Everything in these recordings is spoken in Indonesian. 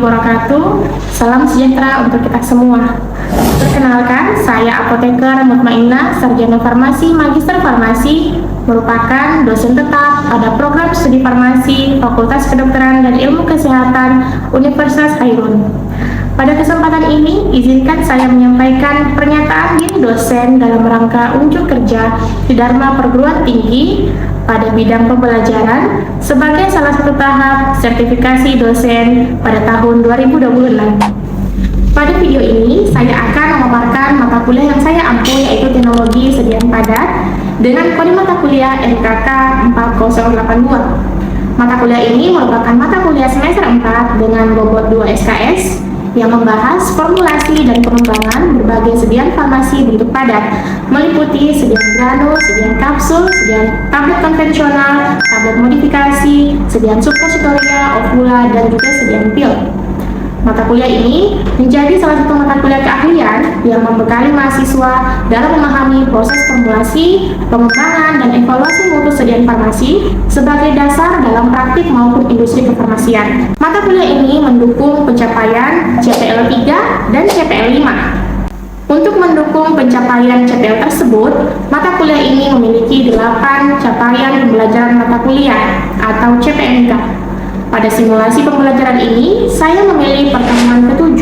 wabarakatuh. Salam sejahtera untuk kita semua. Perkenalkan, saya Apoteker Mutmainnah, Sarjana Farmasi Magister Farmasi, merupakan dosen tetap pada program studi farmasi Fakultas Kedokteran dan Ilmu Kesehatan Universitas Hairun. Pada kesempatan ini, izinkan saya menyampaikan pernyataan diri dosen dalam rangka unjuk kerja di Dharma Perguruan Tinggi pada bidang pembelajaran sebagai salah satu tahap sertifikasi dosen pada tahun 2026. Pada video ini, saya akan memaparkan mata kuliah yang saya ampu, yaitu Teknologi Sediaan Padat dengan kode mata kuliah NKK 4082. Mata kuliah ini merupakan mata kuliah semester 4 dengan bobot 2 SKS yang membahas formulasi dan pengembangan berbagai sediaan farmasi bentuk padat, meliputi sediaan granul, sediaan kapsul, sediaan tablet konvensional, tablet modifikasi, sediaan suppositoria, ovula, dan juga sediaan pil. Mata kuliah ini menjadi salah satu mata kuliah keahlian yang membekali mahasiswa dalam memahami proses formulasi, pengembangan, dan evaluasi mutu sediaan farmasi sebagai dasar dalam praktik maupun industri kefarmasian. Mata kuliah ini mendukung pencapaian CPL 3 dan CPL 5. Untuk mendukung pencapaian CPL tersebut, mata kuliah ini memiliki 8 capaian pembelajaran mata kuliah atau CPMK. Pada simulasi pembelajaran ini, saya memilih pertemuan ke-7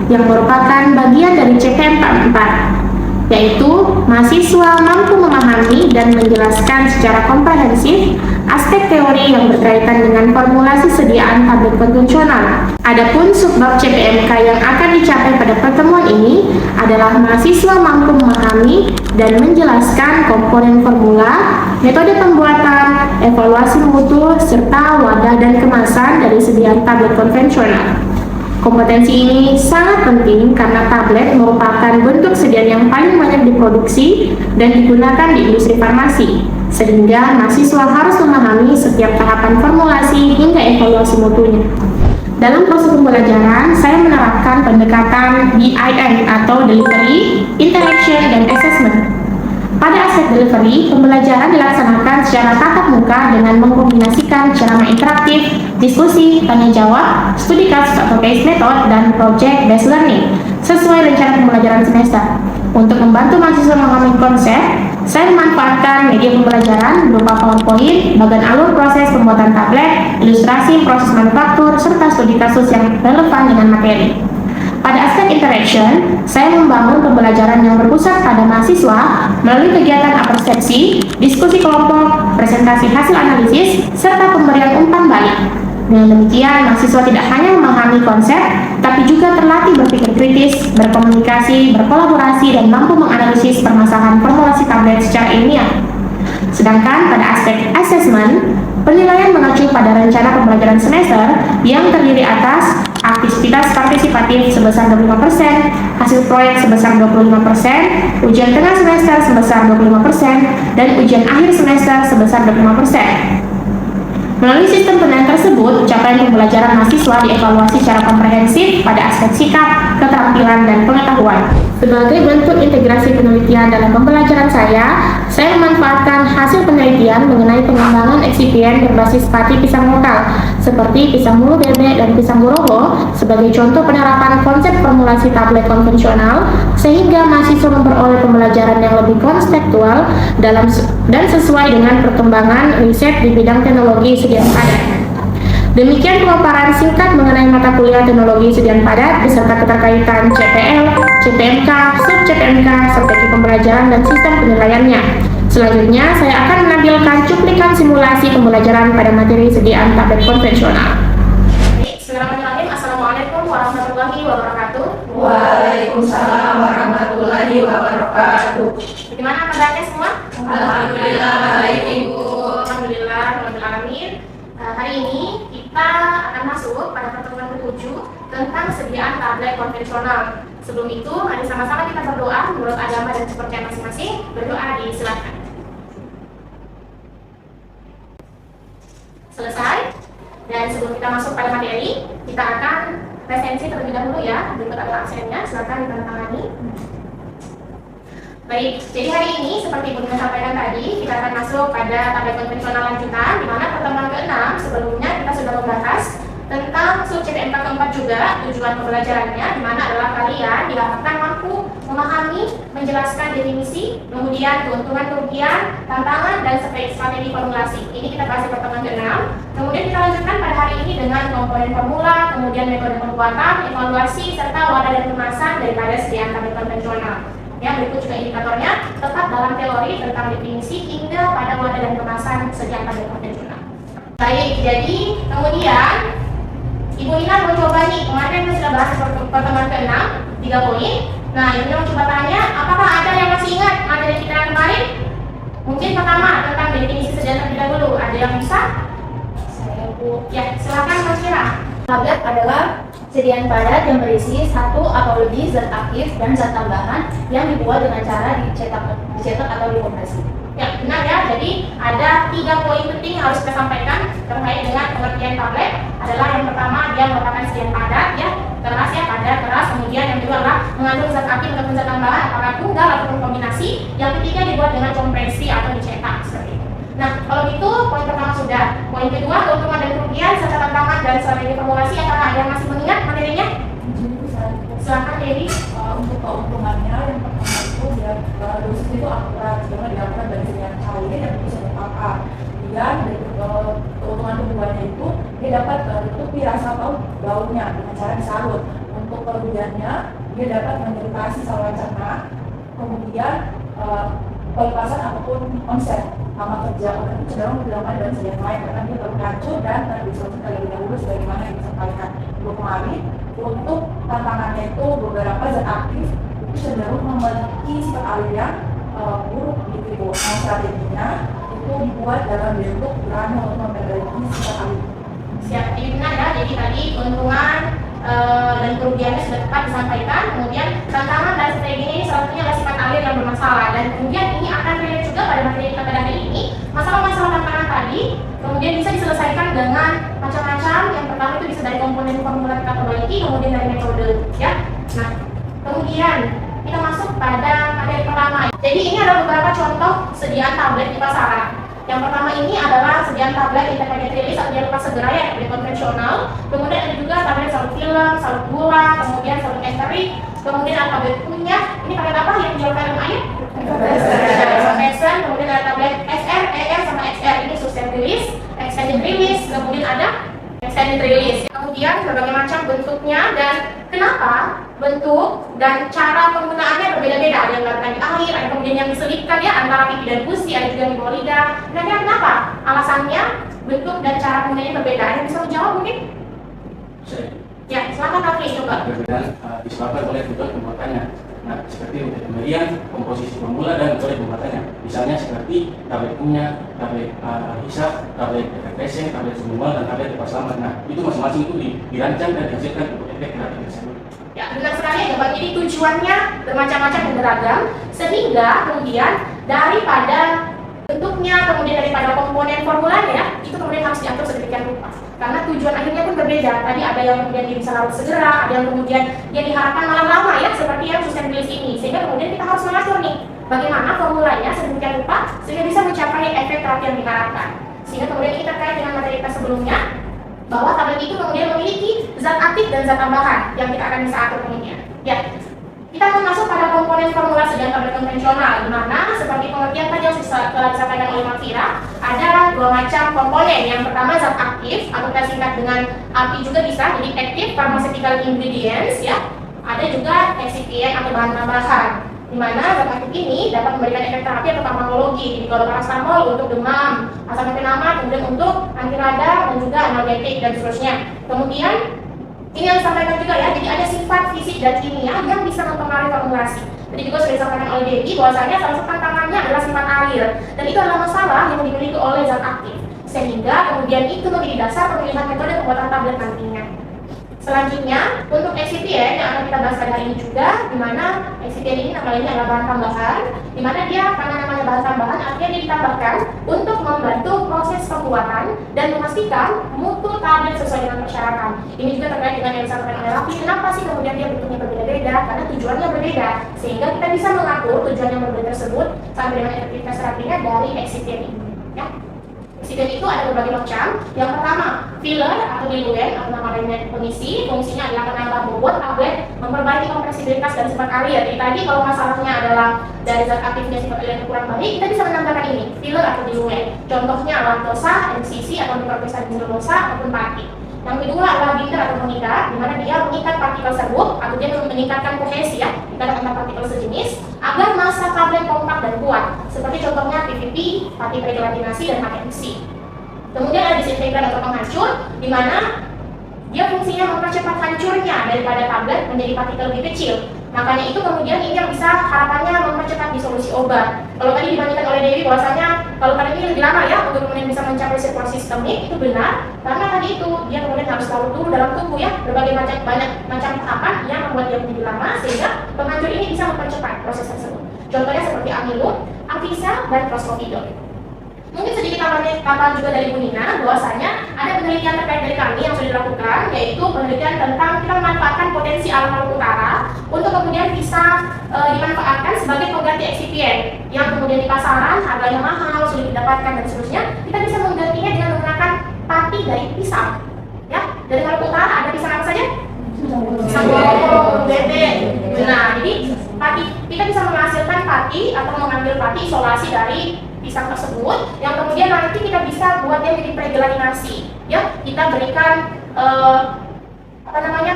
yang merupakan bagian dari CPMK 4, yaitu mahasiswa mampu memahami dan menjelaskan secara komprehensif aspek teori yang berkaitan dengan formulasi sediaan tablet konvensional. Adapun subbab CPMK yang akan dicapai pada pertemuan ini adalah mahasiswa mampu memahami dan menjelaskan komponen formula, metode pembuatan, evaluasi mutu, serta wadah dan kemasan dari sediaan tablet konvensional. Kompetensi ini sangat penting karena tablet merupakan bentuk sediaan yang paling banyak diproduksi dan digunakan di industri farmasi, sehingga mahasiswa harus memahami setiap tahapan formulasi hingga evaluasi mutunya. Dalam proses pembelajaran, saya menerapkan pendekatan DIN atau Delivery, Interaction, dan Assessment. Pada aspek delivery, pembelajaran dilaksanakan secara tatap muka dengan mengkombinasikan ceramah interaktif, diskusi, tanya jawab, studi kasus atau case method, dan project based learning sesuai rencana pembelajaran semester. Untuk membantu mahasiswa memahami konsep, saya memanfaatkan media pembelajaran berupa PowerPoint, bagian alur proses pembuatan tablet, ilustrasi proses manufaktur, serta studi kasus yang relevan dengan materi. Pada aspek interaction, saya membangun pembelajaran yang berpusat pada mahasiswa melalui kegiatan apersepsi, diskusi kelompok, presentasi hasil analisis, serta pemberian umpan balik. Dengan demikian, mahasiswa tidak hanya memahami konsep, tapi juga terlatih berpikir kritis, berkomunikasi, berkolaborasi, dan mampu menganalisis permasalahan formulasi tablet secara ilmiah. Sedangkan pada aspek assessment, penilaian mengacu pada rencana pembelajaran semester yang terdiri atas aktivitas partisipatif sebesar 25%, hasil proyek sebesar 25%, ujian tengah semester sebesar 25%, dan ujian akhir semester sebesar 25%. Melalui sistem penilaian tersebut, capaian pembelajaran mahasiswa dievaluasi secara komprehensif pada aspek sikap, keterampilan, dan pengetahuan. Sebagai bentuk integrasi penelitian dalam pembelajaran saya memanfaatkan hasil penelitian mengenai pengembangan eksipien berbasis pati pisang lokal, seperti pisang mulu bebek dan pisang goroho, sebagai contoh penerapan konsep formulasi tablet konvensional, sehingga mahasiswa memperoleh pembelajaran yang lebih konseptual dan sesuai dengan perkembangan riset di bidang teknologi sediaan padat. Demikian pemaparan singkat mengenai mata kuliah teknologi sediaan padat beserta keterkaitan CPL, CPMK, sub-CPMK, strategi pembelajaran, dan sistem penilaiannya. Selanjutnya, saya akan menampilkan cuplikan simulasi pembelajaran pada materi sediaan tablet konvensional. Bismillahirrahmanirrahim. Assalamualaikum warahmatullahi wabarakatuh. Waalaikumsalam warahmatullahi wabarakatuh. Bagaimana kabarnya semua? Alhamdulillah, baik Ibu. Alhamdulillah, alamin. Hari ini kita akan masuk pada pertemuan ke-7 tentang sediaan tablet konvensional. Sebelum itu, mari sama-sama kita berdoa menurut agama dan kepercayaan masing-masing. Berdoa disilakan. Selesai. Dan sebelum kita masuk pada materi, kita akan presensi terlebih dahulu ya. Berikut adalah absennya, silakan ditandatangani. Baik, jadi hari ini seperti Bunda sampaikan tadi, kita akan masuk pada tablet konvensional lanjutan, di mana pertemuan ke-6 sebelumnya kita sudah membahas tentang sub CPNK keempat juga tujuan pembelajarannya, di mana adalah kalian diharapkan mampu memahami, menjelaskan definisi, kemudian keuntungan, kerugian, tantangan, dan strategi formulasi. Ini kita bahas di pertemuan ke-6. Kemudian kita lanjutkan pada hari ini dengan komponen formula, kemudian metode pembuatan, evaluasi, serta wadah dan kemasan daripada sediaan tabel konvensional. Ya, berikut juga indikatornya, tetap dalam teori tentang definisi hingga pada wadah dan kemasan sediaan tabel konvensional. Baik, jadi kemudian Ibu Ina mencoba nih, kemarin kita sudah bahas pertemuan ke-6, 3 poin. Nah, ini mau coba tanya, apakah ada yang masih ingat materi kita kemarin? Mungkin pertama tentang definisi sediaan terlebih dahulu. Ada yang bisa? Saya, Bu. Ya, silakan Mas Kira. Tablet adalah sediaan padat yang berisi satu atau lebih zat aktif dan zat tambahan yang dibuat dengan cara dicetak atau dikompres. Ya, benar ya. Jadi ada 3 poin penting yang harus kita sampaikan terkait dengan pengertian tablet. Adalah yang pertama, dia merupakan sediaan padat, ya, keras ya, padat, keras. Kemudian yang kedua adalah mengandung zat aktif ataupun zat tambahan, apakah tunggal ataupun kombinasi. Yang ketiga dibuat dengan kompresi atau dicetak seperti itu. Nah, kalau gitu poin pertama sudah. Poin kedua, keuntungan dan kerugian serta tantangan dan strategi formulasi. Apakah ada yang masih mengingat materinya? Silakan Dewi. Untuk keuntungannya, yang pertama itu biar dosis itu akurat, karena dilakukan dari sediaan cair yang bisa terpapar. Kemudian dari keuntungan keduanya itu dia dapat tutupi rasa baunya dengan cara disalut. Untuk kerugiannya, dia dapat mengiritasi saluran cerna. Kemudian pelepasan ataupun onset sama kerja obat itu cenderung dilakukan dengan sediaan lain karena dia berkacu dan terdiskusi terlebih dahulu sebagaimana yang disampaikan dulu kemarin. Untuk tantangannya itu beberapa zat aktif itu cenderung memiliki sifat alir yang buruk gitu. Nah, strateginya itu dibuat dalam bentuk granul untuk memperbaiki sifat alir. Siap, ini benar ya. Jadi tadi keuntungan dan kerugiannya sudah tepat disampaikan. Kemudian tantangan dan strateginya ini salah satunya adalah sifat alir yang bermasalah. Dan kemudian ini akan relate juga pada materi kita pada hari ini. Masalah-masalah tantangan tadi kemudian bisa diselesaikan dengan macam-macam. Yang pertama itu bisa dari komponen formula kita perbaiki, kemudian dari metode, ya. Nah, kemudian kita masuk pada materi pertama. Jadi ini adalah beberapa contoh sediaan tablet di pasaran. Yang pertama ini adalah sediaan tablet intermediate release atau jangan lupa segera ya, tablet konvensional. Kemudian ada juga tablet salut film, salut gula, kemudian salut esterik, kemudian ada tablet kunyah. Ini tablet apa yang dijualkan dalam air? Extension. Kemudian ada tablet SR, ER sama XR. Ini sustained release, extended release, kemudian ada extended release. Kemudian berbagai macam bentuknya dan kenapa bentuk dan cara penggunaannya berbeda-beda. Ada yang dilakukan di air, ada kemudian yang diselipkan ya antara pipi dan gusi, ada juga yang di bawah lidah. Kira-kira kenapa? Alasannya bentuk dan cara penggunaannya berbeda. Ada yang bisa menjawab mungkin? Ya, silakan Rafli coba. Perbedaan disebabkan oleh metode pembuatannya. Nah, seperti metode pemberian, komposisi formula dan metode pembuatannya. Misalnya seperti tablet kunyah, tablet hisap, tablet efek racing, tablet sumber dan tablet lepas selamat. Nah, itu masing-masing itu dirancang dan dihasilkan untuk efek terapi tersebut. Ya, benar sekali ya Bapak. Jadi tujuannya bermacam-macam dan beragam, sehingga kemudian daripada bentuknya, kemudian daripada komponen formulanya ya, itu kemudian harus diatur sedemikian rupa. Karena tujuan akhirnya pun berbeda. Tadi ada yang kemudian dia bisa larut segera, ada yang kemudian dia diharapkan malah lama ya, seperti yang sustained release ini. Sehingga kemudian kita harus mengatur nih, bagaimana formulanya sedemikian rupa sehingga bisa mencapai efek terapi yang diharapkan. Sehingga kemudian ini terkait dengan materi kita sebelumnya, bahwa tablet itu kemudian memiliki zat aktif dan zat tambahan yang kita akan bisa atur kemudian. Ya, kita akan masuk pada komponen formula sediaan tablet konvensional, di mana seperti pengertian tadi yang telah disampaikan oleh Mbak Fira, ada 2 macam komponen. Yang pertama zat aktif, atau kita singkat dengan API juga bisa, jadi active pharmaceutical ingredients ya. Ada juga excipient atau bahan tambahan, di mana zat aktif ini dapat memberikan efek terapi atau farmakologi. Jadi kalau paracetamol untuk demam, asam fenama kemudian untuk anti radang dan juga analgetik dan seterusnya. Kemudian ini yang disampaikan juga ya, jadi ada sifat fisik dan kimia yang bisa mempengaruhi formulasi. Tadi juga sudah disampaikan oleh Dewi bahwasanya salah satu tantangannya adalah sifat alir, dan itu adalah masalah yang dimiliki oleh zat aktif, sehingga kemudian itu menjadi dasar pemilihan metode pembuatan tablet nantinya. Selanjutnya, untuk excipient yang akan kita bahas pada hari ini juga, di mana excipient ini namanya adalah bahan tambahan, di mana dia karena namanya bahan tambahan artinya dia ditambahkan untuk membantu proses pembuatan dan memastikan mutu tablet sesuai dengan persyaratan. Ini juga terkait dengan yang disampaikan oleh Raffi, kenapa sih kemudian dia bentuknya berbeda-beda? Karena tujuannya berbeda, sehingga kita bisa mengatur tujuan yang berbeda tersebut sampai dengan efektivitas terapinya dari excipient ini. Ya. Eksipien itu ada berbagai macam. Yang pertama, filler atau diluent atau nama lainnya pengisi. Fungsinya adalah menambah bobot tablet, memperbaiki kompresibilitas dan sifat alir. Jadi tadi kalau masalahnya adalah dari zat aktifnya sifat alir yang kurang baik, kita bisa menambahkan ini, filler atau diluent. Contohnya lactosa, MCC atau mikrokristallin selulosa ataupun pati. Yang kedua adalah binder atau mengikat, di mana dia mengikat partikel serbuk atau dia meningkatkan kohesi ya, ikatan antar partikel sejenis agar massa tablet kompak dan kuat. Seperti contohnya PPP, pati pregelatinasi dan HMC. Kemudian ada disintegran atau penghancur, di mana dia fungsinya mempercepat hancurnya daripada tablet menjadi partikel lebih kecil. Makanya itu kemudian ini yang bisa harapannya mempercepat disolusi obat. Kalau tadi dibandingkan oleh Dewi bahwasanya kalau pada ini lebih lama ya untuk kemudian bisa mencapai sirkulasi sistemik, itu benar. Karena tadi itu dia kemudian harus larut dulu dalam tubuh ya, berbagai banyak macam tahapan yang membuat dia menjadi lama sehingga penghancur ini bisa mempercepat proses tersebut. Contohnya seperti amilum, afisa, dan fosfopidol. Mungkin sedikit tambahan juga dari Bu Nina, bahwasanya ada penelitian terkait dari kami yang sudah dilakukan, yaitu penelitian tentang kita memanfaatkan potensi alam laut utara untuk kemudian bisa dimanfaatkan sebagai pengganti eksipien yang kemudian di pasaran harganya mahal, sulit didapatkan dan seterusnya. Kita bisa menggantinya dengan menggunakan pati dari pisang. Ya, dari laut utara ada pisang apa saja? Pisang goreng, bebek. Nah, jadi pati kita bisa menghasilkan pati atau mengambil pati isolasi dari pisang tersebut yang kemudian nanti kita bisa buat dia menjadi pregelatinasi. Ya, kita berikan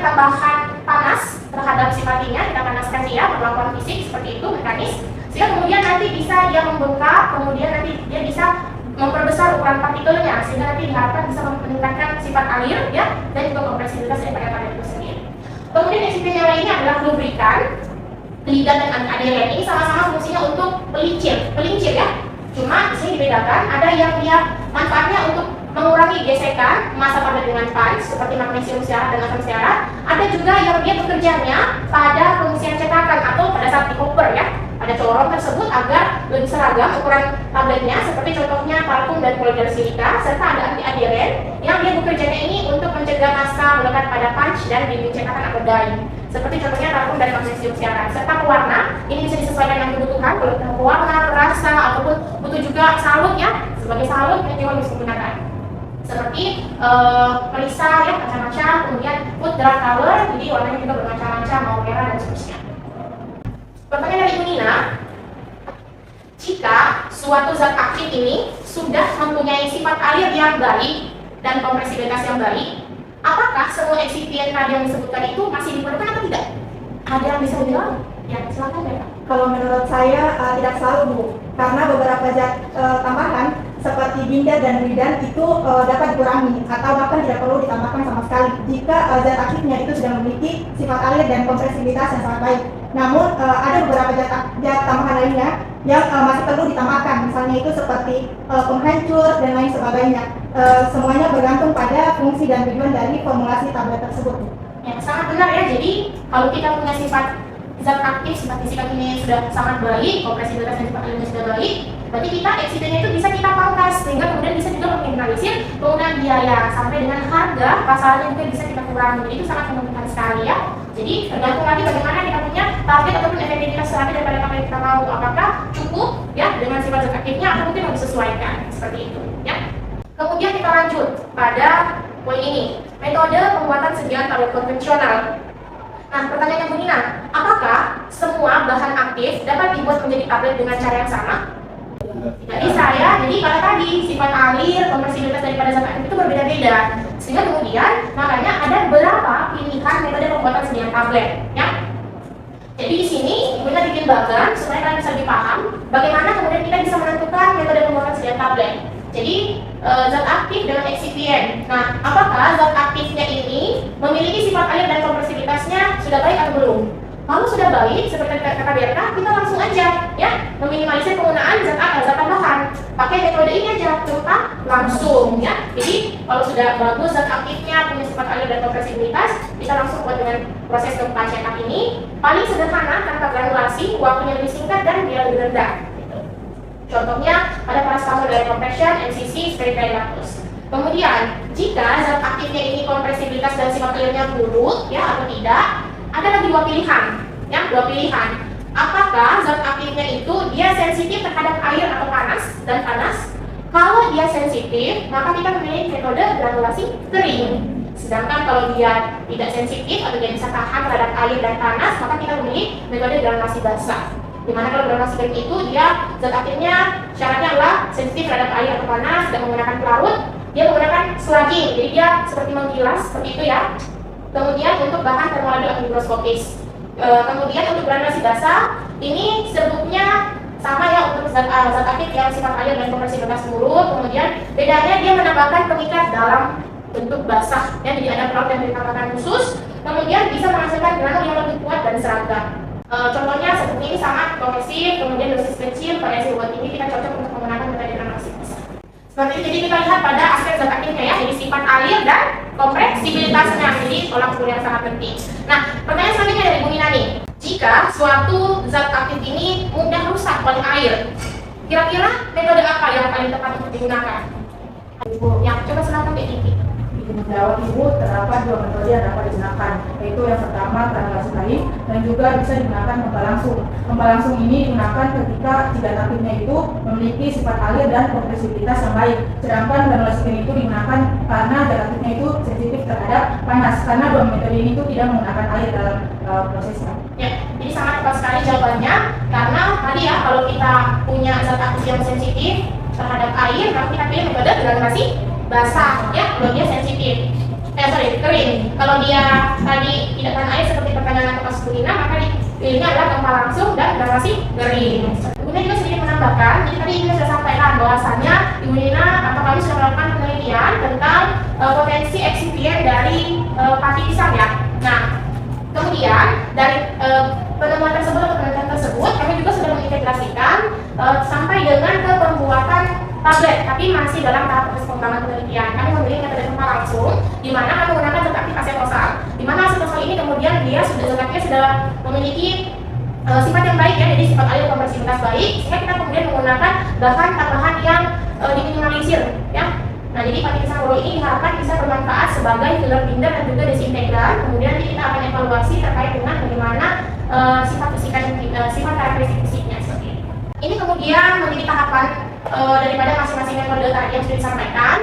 tambahan panas terhadap si patinya, kita panaskan dia perlakuan fisik seperti itu mekanis, sehingga kemudian nanti bisa dia membengkak, kemudian nanti dia bisa memperbesar ukuran partikelnya sehingga nanti diharapkan bisa meningkatkan sifat alir ya dan juga kompresibilitas daripada tablet itu sendiri. Kemudian eksipien yang lainnya adalah lubrikan, ligat dan adilen. Ini sama-sama fungsinya untuk pelincir ya. Cuma di sini dibedakan, ada yang dia manfaatnya untuk mengurangi gesekan massa tablet dengan punch seperti magnesium siarat dan asam siarat. Ada juga yang dia bekerjanya pada pengisian cetakan atau pada saat di hopper ya, pada corong tersebut agar lebih seragam ukuran tabletnya, seperti contohnya talkum dan polimer silika, serta ada anti-adiren yang dia bekerjanya ini untuk mencegah massa melekat pada punch dan dinding cetakan atau dye, seperti contohnya talkum dan magnesium siarat. Serta pewarna, ini bisa disesuaikan dengan kebutuhan, kalau pewarna, perasa, ataupun butuh juga salut ya, sebagai salut yang juga bisa menggunakan seperti perisai ya, macam-macam, kemudian food dark color, jadi warnanya juga bermacam-macam, mau merah dan seterusnya. Pertanyaan dari Bu Nina, jika suatu zat aktif ini sudah mempunyai sifat alir yang baik dan kompresibilitas yang baik, apakah semua eksipien tadi yang disebutkan itu masih diperlukan atau tidak? Ada yang bisa menjawab? Ya, silakan ya. Kalau menurut saya tidak selalu Bu, karena beberapa zat tambahan seperti binder dan ridan itu dapat dikurangi atau bahkan tidak perlu ditambahkan sama sekali jika zat aktifnya itu sudah memiliki sifat alir dan kompresibilitas yang sangat baik. Namun ada beberapa zat tambahan lainnya yang masih perlu ditambahkan, misalnya itu seperti penghancur dan lain sebagainya. Semuanya bergantung pada fungsi dan tujuan dari formulasi tablet tersebut. Ya, sangat benar ya. Jadi kalau kita punya sifat zat aktif, sifat ini sudah sangat baik, kompresibilitas dan sifat alirnya sudah baik, berarti kita eksipiennya itu bisa kita pangkas sehingga kemudian bisa juga meminimalisir penggunaan biaya sampai dengan harga pasarannya juga bisa kita kurangi. Jadi itu sangat menguntungkan sekali ya. Jadi tergantung lagi bagaimana kita punya target ataupun efektivitas terapi daripada apa yang kita mau, apakah cukup ya dengan sifat zat aktifnya atau mungkin harus disesuaikan seperti itu ya. Kemudian kita lanjut pada poin ini, metode pembuatan sediaan tablet konvensional. Nah, pertanyaannya Bu Nina, apakah semua bahan aktif dapat dibuat menjadi tablet dengan cara yang sama? Tidak bisa ya, jadi kalau tadi sifat alir, kompresibilitas daripada zat aktif itu berbeda-beda, sehingga kemudian makanya ada beberapa pilihan metode pembuatan sediaan tablet ya. Jadi di sini kita bikin bagan supaya kalian bisa lebih paham bagaimana kemudian kita bisa menentukan metode pembuatan sediaan tablet. Jadi zat aktif dengan eksipien. Nah, apakah zat aktifnya ini memiliki sifat alir dan kompresibilitasnya sudah baik atau belum? Kalau sudah baik, seperti kata Berta, kita langsung aja ya meminimalisir penggunaan zat tambahan. Pakai metode ini aja, cepat langsung ya. Jadi kalau sudah bagus zat aktifnya punya sifat alir dan kompresibilitas, bisa langsung buat dengan proses gempa cetak ini. Paling sederhana tanpa granulasi, waktunya lebih singkat dan dia lebih rendah. Contohnya pada paracetamol dari compression, MCC, Spiridilatus. Kemudian jika zat aktifnya ini kompresibilitas dan sifat alirnya buruk ya atau tidak, ada lagi dua pilihan ya, dua pilihan. Apakah zat aktifnya itu dia sensitif terhadap air atau panas dan panas? Kalau dia sensitif, maka kita memilih metode granulasi kering. Sedangkan kalau dia tidak sensitif atau dia bisa tahan terhadap air dan panas, maka kita memilih metode granulasi basah. Dimana kalau granulasi kering itu dia zat aktifnya syaratnya adalah sensitif terhadap air atau panas dan menggunakan pelarut. Dia menggunakan slugging, jadi dia seperti menggilas seperti itu ya. Kemudian untuk bahan termoladul atau mikroskopis. Kemudian untuk granulasi basah, ini serbuknya sama ya untuk zat aktif yang sifat air dan kompresi bebas mulut. Kemudian bedanya dia menambahkan pengikat dalam bentuk basah ya, jadi ada pelarut yang ditambahkan khusus. Kemudian bisa menghasilkan granul yang lebih kuat dan seragam. Contohnya seperti ini sangat kohesif, kemudian dosis kecil, variasi bobot tinggi, kita cocok untuk menggunakan metode granulasi basah. Seperti itu, jadi kita lihat pada aspek zat aktifnya ya, jadi sifat air dan kompresibilitasnya, jadi tolak ukur yang sangat penting. Nah, pertanyaan selanjutnya dari Bu Nina nih, jika suatu zat aktif ini mudah rusak oleh air, kira-kira metode apa yang paling tepat untuk digunakan? Ibu, yang coba silakan Dek Kiki. Menjawab Ibu, terdapat dua metode yang dapat digunakan, yaitu yang pertama granulasi kering dan juga bisa digunakan pompa langsung. Pompa langsung ini digunakan ketika zat aktifnya itu memiliki sifat air dan kompresibilitas yang baik. Sedangkan granulasi kering itu digunakan karena zat aktifnya itu sensitif terhadap panas, karena dua metode ini itu tidak menggunakan air dalam prosesnya. Ya, jadi sangat tepat sekali jawabannya, karena tadi ya kalau kita punya zat aktif yang sensitif terhadap air, maka kita pilih metode granulasi basah ya, kalau dia sensitif. Kering. Kalau dia tadi tidak tahan air seperti pertanyaan atas Bu Nina, maka dipilihnya adalah pompa langsung dan granulasi kering. Kemudian juga sedikit menambahkan, jadi tadi Ibu sudah sampaikan bahwasannya Ibu Nina atau kami sudah melakukan penelitian tentang potensi eksipien dari pati pisang ya. Nah, kemudian dari penemuan tersebut atau penelitian tersebut, kami juga sudah mengintegrasikan sampai dengan ke pembuatan tablet, tapi masih dalam tahap proses pengembangan penelitian. Kami memilih metode pompa langsung, di mana kami menggunakan zat aktif asetosal. Di mana asetosal ini kemudian dia zat aktifnya sudah memiliki sifat yang baik ya, jadi sifat air kompresibilitas baik, sehingga kita kemudian menggunakan bahan tambahan yang diminimalisir ya. Nah, jadi pati pisang boro ini diharapkan bisa bermanfaat sebagai filler binder dan juga desintegran. Kemudian kita akan evaluasi terkait dengan bagaimana sifat karakteristik fisiknya seperti ini. Ini kemudian menjadi tahapan daripada masing-masing metode tadi yang sudah disampaikan.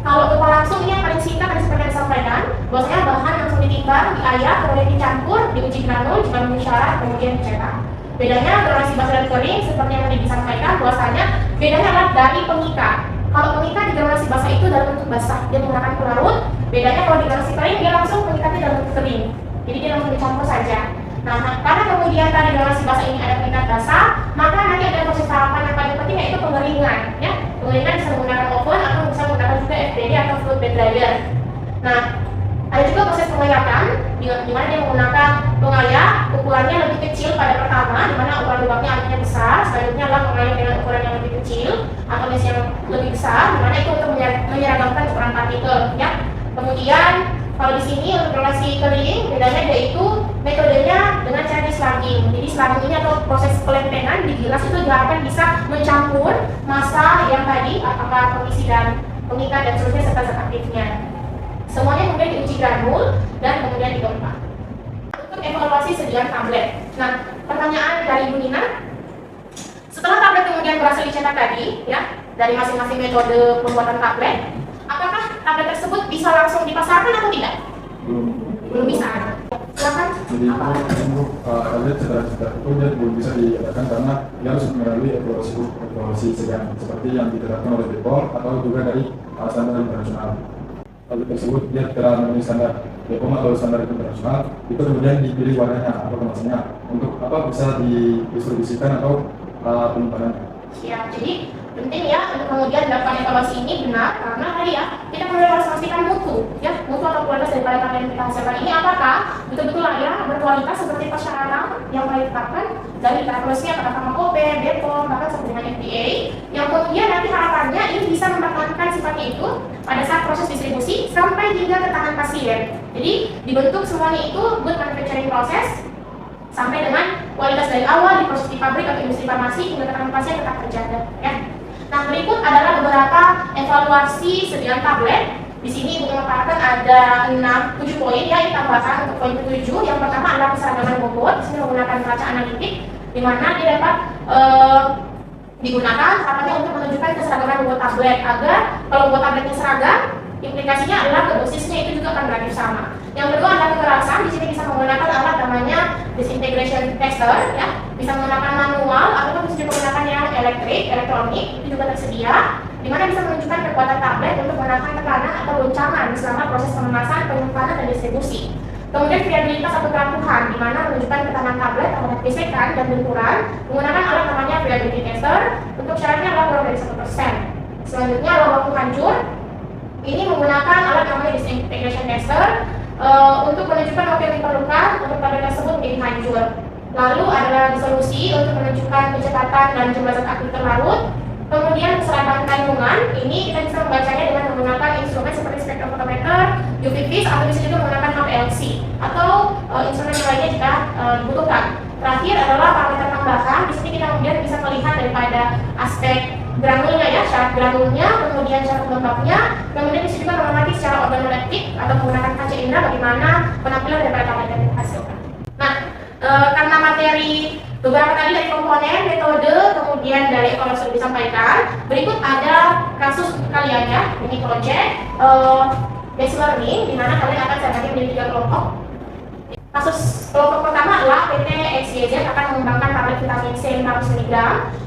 Kalau pompa langsung ini yang paling singkat tadi seperti yang disampaikan, bahwasanya bahan langsung ditimbang, diayak, kemudian dicampur, diuji granul jika memenuhi syarat, kemudian dicetak. Bedanya granulasi basah dan kering seperti yang tadi disampaikan, bahwasanya bedanya adalah dari pengikat. Kalau pengikat di granulasi basah itu dalam bentuk basah, dia menggunakan pelarut. Bedanya kalau di granulasi kering dia langsung pengikatnya dalam bentuk kering, jadi dia langsung dicampur saja. Nah, karena kemudian tadi granulasi basah ini ada pengikat basah, maka nanti ada proses tahapan yang paling penting yaitu pengeringan ya. Pengeringan bisa menggunakan oven atau bisa menggunakan juga FBD atau fluid bed dryer. Nah, ada juga proses pengayakan di mana dia menggunakan pengayak, ukurannya lebih kecil pada pertama, di mana ukuran lubangnya akhirnya besar. Selanjutnya adalah pengayak dengan ukuran yang lebih kecil atau mesin yang lebih besar, di mana itu untuk menyeragamkan ukuran partikel ya. Kemudian kalau di sini untuk granulasi kering, bedanya yaitu metodenya dengan cara slugging. Jadi slugging ini atau proses pelempengan di gilas itu diharapkan bisa mencampur massa yang tadi, apakah pengisi dan pengikat dan seterusnya serta zat aktifnya. Semuanya kemudian diuji granul dan kemudian dipompa. Untuk evaluasi sediaan tablet. Nah, pertanyaan dari Ibu Nina, setelah tablet kemudian berhasil dicetak tadi, ya, dari masing-masing metode pembuatan tablet, apakah tablet tersebut bisa langsung dipasarkan atau tidak? Belum bisa. Silakan. Jadi untuk tablet cetak itu dia belum bisa diadakan karena dia harus melalui evaluasi segan seperti yang ditetapkan oleh BPOM atau juga dari standar internasional. Tablet tersebut dia telah memenuhi standar BPOM atau standar internasional, itu kemudian dipilih warnanya atau kemasannya untuk apa bisa didistribusikan atau penyimpanan. Ya, jadi penting ya untuk kemudian dilakukan evaluasi ini benar karena tadi ya kita perlu harus memastikan mutu atau kualitas daripada karya yang kita hasilkan ini apakah betul-betul layak berkualitas seperti persyaratan yang telah ditetapkan dari literaturnya pada Farmakope, BPOM, bahkan sampai dengan FDA, yang kemudian nanti harapannya ini bisa mempertahankan sifatnya itu pada saat proses distribusi sampai hingga ke tangan pasien. Jadi dibentuk semuanya itu good manufacturing process sampai dengan kualitas dari awal di proses di pabrik atau industri farmasi hingga ke tangan pasien tetap terjaga ya. Nah, berikut adalah beberapa evaluasi sediaan tablet. Di sini Ibu memaparkan ada 7 poin ya, yang tambahkan untuk poin ke-7. Yang pertama adalah keseragaman bobot. Di sini menggunakan neraca analitik di mana dia dapat digunakan harapannya untuk menunjukkan keseragaman bobot tablet agar kalau buat tabletnya seragam, implikasinya adalah ke dosisnya itu juga akan berakhir sama. Yang kedua adalah kekerasan. Di sini bisa menggunakan alat namanya disintegration tester, ya, bisa menggunakan manual ataupun bisa menggunakan yang elektronik, itu juga tersedia, di mana bisa menunjukkan kekuatan tablet untuk menahan tekanan atau goncangan selama proses pemanasan, penyimpanan, dan distribusi. Kemudian variabilitas atau kerampuhan, di mana menunjukkan ketahanan tablet terhadap gesekan dan benturan menggunakan alat namanya variability tester. Untuk syaratnya adalah kurang dari 1%. Selanjutnya adalah waktu hancur. Ini menggunakan alat namanya disintegration tester untuk menunjukkan waktu yang diperlukan untuk tablet tersebut menjadi hancur. Lalu adalah disolusi untuk menunjukkan kecepatan dan jumlah zat aktif terlarut. Kemudian keseratan kandungan, ini kita bisa membacanya dengan menggunakan instrumen seperti spektrofotometer, UV vis, atau bisa juga menggunakan HPLC atau instrumen yang lainnya jika dibutuhkan. Terakhir adalah parameter tambahan. Di sini kita kemudian bisa melihat daripada aspek granulnya, ya, syarat granulnya, kemudian syarat lembabnya, kemudian bisa juga mengamati secara organoleptik atau menggunakan kaca indera bagaimana penampilan daripada tablet yang dihasilkan. Nah, karena materi beberapa tadi dari komponen, metode, kemudian dari evaluasi sudah disampaikan, berikut ada kasus kalian, ya, ini project based learning, di mana kalian akan saya bagi menjadi 3 kelompok. Kasus kelompok pertama adalah PT XYZ akan mengembangkan tablet vitamin C 500 mg.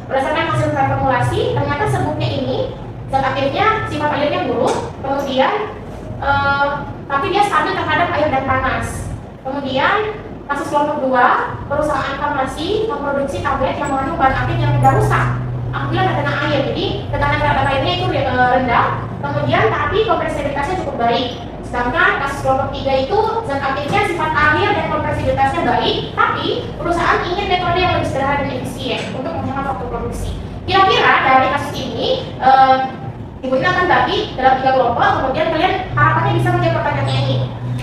Berdasarkan hasil formulasi, ternyata serbuknya ini zat aktifnya sifat airnya buruk, kemudian tapi dia stabil terhadap air dan panas. Kemudian kasus kelompok 2, perusahaan farmasi memproduksi tablet yang mengandung bahan aktif yang mudah rusak apabila terkena air. Jadi tekanan terhadap airnya itu rendah, kemudian tapi kompresibilitasnya cukup baik. Sedangkan kasus kelompok 3 itu zat aktifnya sifat air dan kompresibilitasnya baik, tapi perusahaan ingin metode yang lebih sederhana dan efisien untuk menghemat waktu produksi. Kira-kira dari kasus ini Ibu Ina akan bagi dalam 3 kelompok, kemudian kalian harapannya bisa menjawab pertanyaannya ini.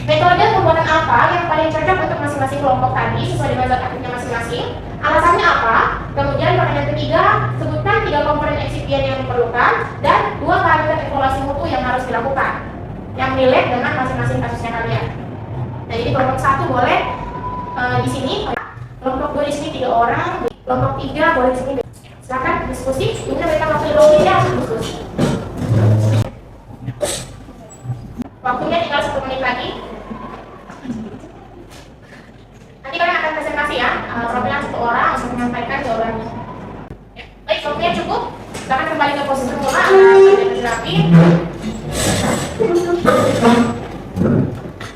Metode pembuatan apa yang paling cocok untuk masing-masing kelompok tadi sesuai dengan zat aktifnya masing-masing? Alasannya apa? Kemudian pertanyaan ketiga, sebutkan 3 komponen eksipien yang diperlukan dan 2 parameter evaluasi mutu yang harus dilakukan yang relate dengan masing-masing kasusnya kalian. Nah, jadi kelompok 1 boleh di sini, kelompok 2 di sini 3 orang, kelompok 3 boleh di sini. Silakan diskusi. Ini berikan waktu 20 menit diskusi. Waktunya tinggal 1 menit lagi. Nanti kalian akan presentasi, ya, perwakilan 1 orang untuk menyampaikan jawabannya. Ya. Baik, waktunya cukup. Silakan kembali ke posisi semula. Terapi.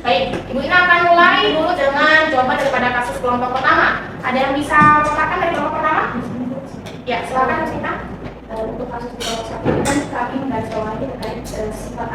Baik, Ibu Ina akan mulai dulu dengan jawaban daripada kasus kelompok pertama. Ada yang bisa mengatakan dari kelompok pertama? Ya, silakan Ibu Ina. Untuk kasus di kelompok 1 ini kan kami menggarisbawahi terkait sifat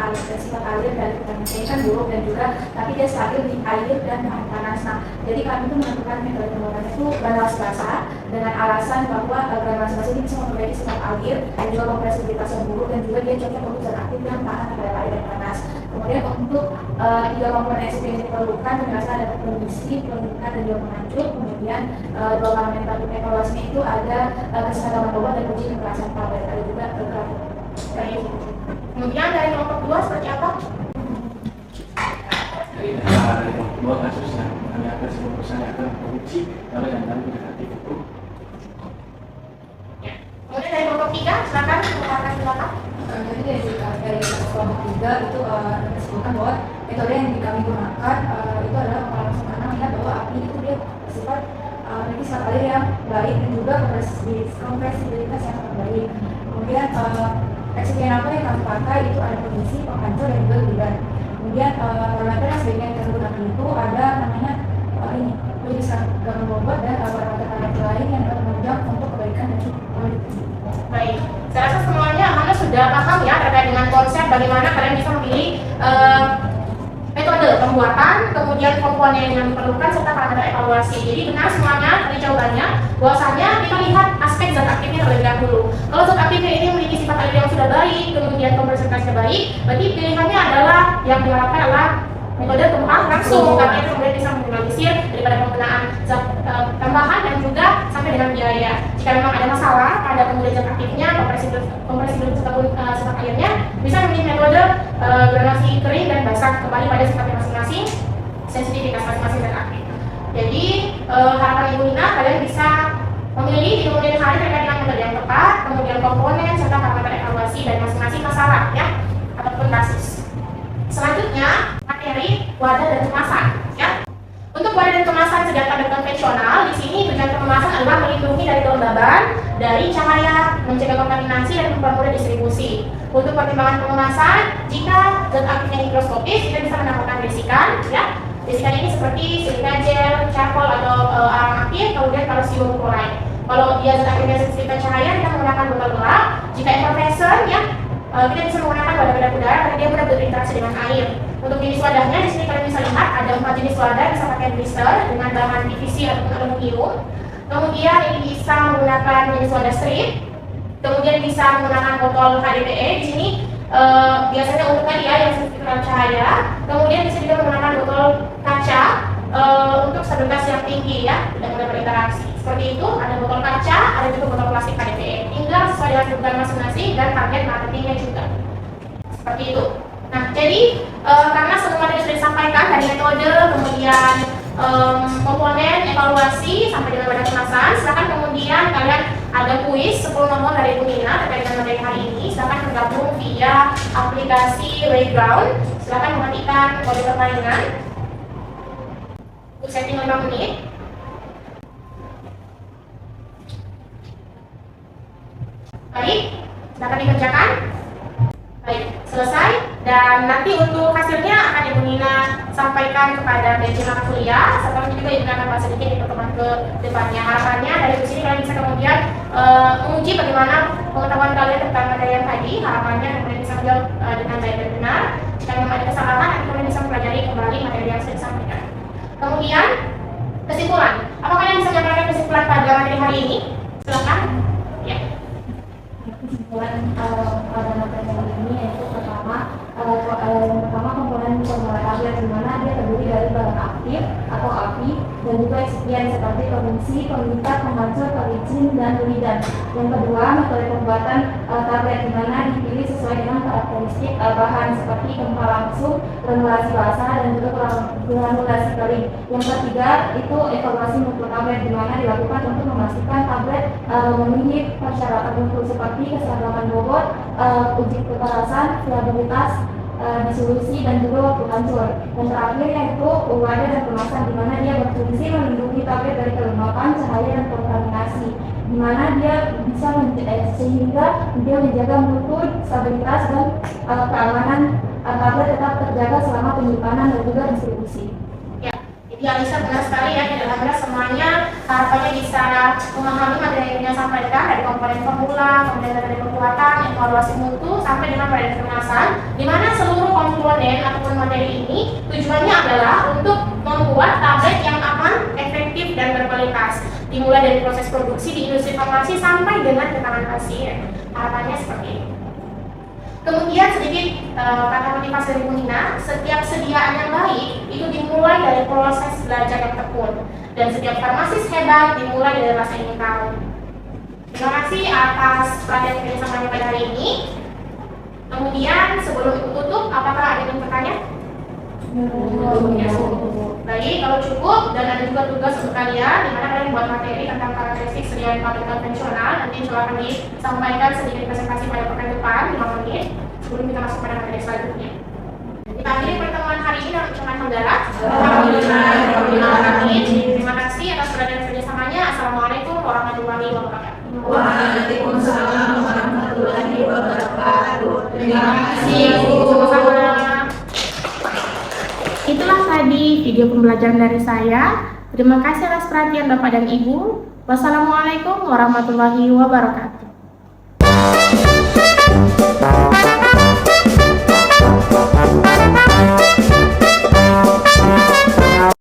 air dari vitamin C kan buruk dan juga tapi dia stabil di air dan bahan panas. Nah, jadi kami itu menentukan metode pembuatan itu granulasi basah dengan alasan bahwa granulasi basah ini bisa memperbaiki sifat air dan juga kompresibilitas yang buruk dan juga dia cocok untuk zat aktif yang tahan terhadap air dan panas. Kemudian untuk 3 komponen eksipien yang diperlukan penjelasan ada kondisi, penunjukan dan juga penghancur. Kemudian 2 parameter evaluasinya itu ada keseragaman bobot dan uji kekerasan tablet. Ada juga Kemudian dari kelompok 2 seperti apa? Dari kelompok 2 kasus yang kami akan sebuah perusahaan yang akan memproduksi tablet yang mengandung zat aktif itu. Kemudian dari kelompok 3, silakan mengatakan silakan. Jadi dari kelompok 3 itu disebutkan bahwa metode yang kami gunakan itu adalah pengalaman karena melihat bahwa api itu dia bersifat memiliki sifat air yang baik dan juga kompresibilitas yang sangat baik. Kemudian eksipien apa yang kami pakai itu ada kondisi, penghancur dan juga lidan. Kemudian parameter yang sebaiknya kita gunakan itu ada namanya ini uji keseragaman bobot dan parameter lain yang dapat menunjang untuk kebaikan dan kualitas. Baik, saya rasa semuanya Anda sudah paham, ya, terkait dengan konsep bagaimana kalian bisa memilih metode pembuatan, kemudian komponen yang diperlukan serta parameter evaluasi. Jadi benar semuanya dari jawabannya, bahwasanya kita lihat aspek zat aktifnya terlebih dahulu. Kalau zat aktifnya ini memiliki sifat air yang sudah baik, kemudian kompresibilitasnya baik, berarti pilihannya adalah yang diharapkan adalah metode pembuatan langsung, karena itu kemudian bisa meminimalisir daripada penggunaan zat tambahan dan juga sampai dengan biaya. Jika memang ada masalah pada kemudian zat aktifnya, kompresibilitas ataupun sifat airnya, bisa memilih metode granulasi kering dan basah kembali pada sifatnya masing-masing, sensitivitas masing-masing zat aktif. Jadi harapan Ibu Ina kalian bisa memilih di kemudian hari terkait dengan metode yang tepat, kemudian komponen serta parameter evaluasi dari masing-masing wadah dan kemasan. Ya. Untuk wadah dan kemasan sediaan tablet konvensional, di sini tujuan kemasan adalah melindungi dari kelembaban, dari cahaya, mencegah kontaminasi dan mempermudah distribusi. Untuk pertimbangan pengemasan, jika zat aktifnya mikroskopis, kita bisa menambahkan besikan, ya. Besikan ini seperti silika gel, charcoal atau arang aktif, kemudian kalsium chloride. Kalau dia zat aktifnya sensitif cahaya, kita menggunakan botol gelap. Jika effervescent, ya, kita bisa menggunakan wadah kedap udara karena dia mudah berinteraksi dengan air. Untuk jenis wadahnya, di sini kalian bisa lihat ada 4 jenis wadah, bisa pakai blister dengan bahan PVC ataupun aluminium. Kemudian ini bisa menggunakan jenis wadah strip. Kemudian bisa menggunakan botol HDPE. Di sini biasanya untuk tadi ya yang sensitif terhadap cahaya. Kemudian bisa juga menggunakan botol kaca untuk stabilitas yang tinggi ya, tidak mudah berinteraksi. Seperti itu, ada botol kaca, ada juga botol plastik HDPE. Tinggal sesuai dengan kebutuhan masing-masing dan target marketingnya juga. Seperti itu. Nah, jadi karena semua tadi sudah disampaikan dari metode, kemudian komponen, evaluasi, sampai dengan wadah kemasan, silakan kemudian kalian ada kuis 10 nomor dari Bu Nina terkait dengan materi hari ini. Silakan bergabung via aplikasi Playground. Silakan mematikan kode permainan. Untuk setting 5 menit. Baik, silakan dikerjakan. Baik, selesai. Dan nanti untuk hasilnya akan Ibu Nina sampaikan kepada PJ mata kuliah. Setelah itu juga Ibu Nina akan bahas sedikit di pertemuan ke depannya. Harapannya dari sini kalian bisa kemudian menguji bagaimana pengetahuan kalian tentang materi yang tadi. Harapannya kemudian bisa menjawab dengan baik dan benar. Jika memang ada kesalahan, kalian bisa mempelajari kembali materi yang sudah disampaikan. Kemudian kesimpulan. Apakah kalian bisa menyampaikan kesimpulan pada materi hari ini? Silakan. Ya. Kesimpulan pada materi hari ini yaitu pertama komponen pemulai tablet di mana dia terdiri dari bahan aktif atau api dan juga eksipien seperti pengungsi, pengikat, penghancur, pelicin, dan lidan. Yang kedua, metode pembuatan tablet di mana dipilih sesuai dengan karakteristik bahan seperti gempa langsung, granulasi basah, dan juga granulasi kering. Yang ketiga, itu evaluasi mutu tablet di mana dilakukan untuk memastikan tablet memenuhi persyaratan mutu seperti keseragaman bobot, uji kekerasan, fiabilitas, disolusi, dan juga waktu hancur. Dan terakhir yaitu wadah dan kemasan di mana dia berfungsi melindungi tablet dari kelembapan, cahaya, dan kontaminasi, di mana dia bisa sehingga dia menjaga mutu, stabilitas, dan keamanan tablet tetap terjaga selama penyimpanan dan juga distribusi. Ya, Alisa benar sekali ya, tidak benar semuanya harapannya bisa memahami materi yang dia sampaikan dari komponen formula, kemudian dari kekuatan, evaluasi mutu, sampai dengan pada kemasan, di mana seluruh komponen ataupun materi ini tujuannya adalah untuk membuat tablet yang aman, efektif, dan berkualitas, dimulai dari proses produksi di industri farmasi sampai dengan ke tangan pasien. Harapannya seperti itu. Kemudian sedikit kata motivasi dari Bu Nina, setiap sediaan yang baik itu dimulai dari proses belajar yang tekun, dan setiap farmasis hebat dimulai dari rasa ingin tahu. Terima kasih atas perhatian kerjasamanya pada hari ini. Kemudian sebelum Ibu tutup, apakah ada yang bertanya? Ya, baik, kalau cukup dan ada juga tugas untuk kalian, di mana kalian buat materi tentang karakteristik sediaan tablet konvensional. Nanti insya akan disampaikan sedikit presentasi pada pekan depan 5 menit sebelum kita masuk pada materi selanjutnya. Kita akhiri pertemuan hari ini dengan ucapan hamdalah. Terima kasih atas perhatian kerjasamanya. Assalamualaikum warahmatullahi wabarakatuh. Waalaikumsalam warahmatullahi wabarakatuh. Terima kasih. Sama-sama. Itulah tadi video pembelajaran dari saya. Terima kasih atas perhatian Bapak dan Ibu. Wassalamualaikum warahmatullahi wabarakatuh.